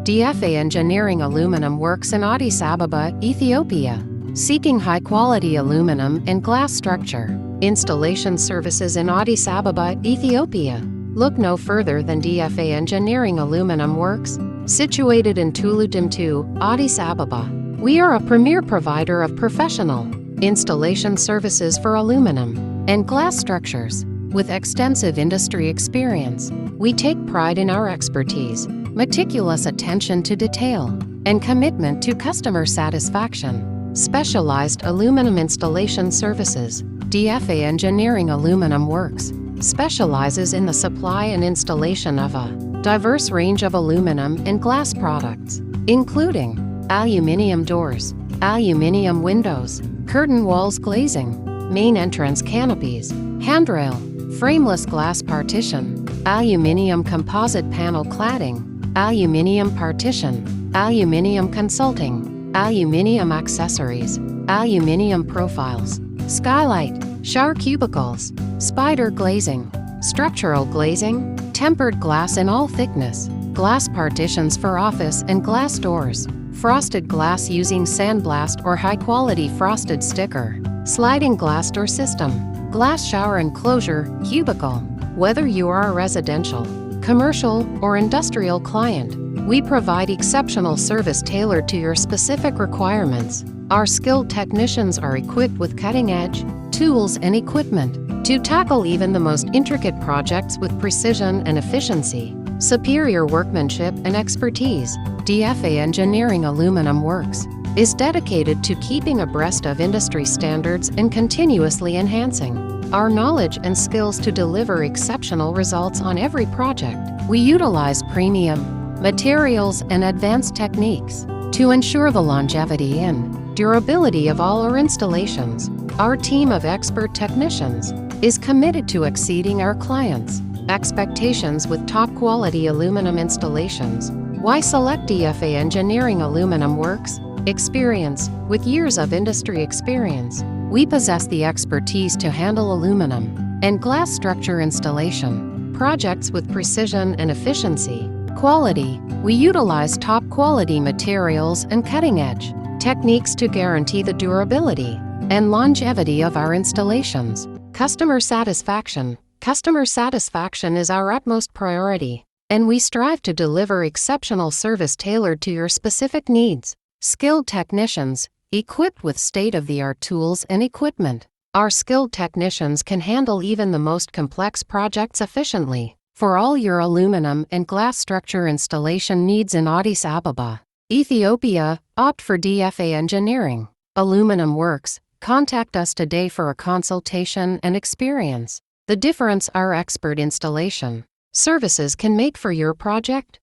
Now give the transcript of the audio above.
DFA Engineering Aluminum Works in Addis Ababa, Ethiopia. Seeking high-quality aluminum and glass structure. Installation services in Addis Ababa, Ethiopia. Look no further than DFA Engineering Aluminum Works, situated in Tuludimtu, Addis Ababa. We are a premier provider of professional installation services for aluminum and glass structures. With extensive industry experience, we take pride in our expertise, meticulous attention to detail, and commitment to customer satisfaction. Specialized aluminum installation services. DFA Engineering Aluminum Works specializes in the supply and installation of a diverse range of aluminum and glass products, including aluminum doors, aluminum windows, curtain walls glazing, main entrance canopies, handrail, frameless glass partition, aluminum composite panel cladding, aluminum partition, aluminum consulting, aluminum accessories, aluminum profiles, skylight, shower cubicles, spider glazing, structural glazing, tempered glass in all thickness, glass partitions for office and glass doors, frosted glass using sandblast or high-quality frosted sticker, sliding glass door system, glass shower enclosure, cubicle. Whether you are a residential, commercial, or industrial client, we provide exceptional service tailored to your specific requirements. Our skilled technicians are equipped with cutting-edge tools and equipment to tackle even the most intricate projects with precision and efficiency, superior workmanship and expertise. DFA Engineering Aluminum Works is dedicated to keeping abreast of industry standards and continuously enhancing our knowledge and skills to deliver exceptional results on every project. We utilize premium materials and advanced techniques to ensure the longevity and durability of all our installations. Our team of expert technicians is committed to exceeding our clients' expectations with top-quality aluminum installations. Why select DFA Engineering Aluminum Works? Experience. With years of industry experience, we possess the expertise to handle aluminum and glass structure installation projects with precision and efficiency. Quality. We utilize top-quality materials and cutting-edge techniques to guarantee the durability and longevity of our installations. Customer satisfaction. Customer satisfaction is our utmost priority, and we strive to deliver exceptional service tailored to your specific needs. Skilled technicians, equipped with state-of-the-art tools and equipment. Our skilled technicians can handle even the most complex projects efficiently. For all your aluminum and glass structure installation needs in Addis Ababa, Ethiopia, opt for DFA Engineering Aluminum Works. Contact us today for a consultation and experience the difference our expert installation services can make for your project.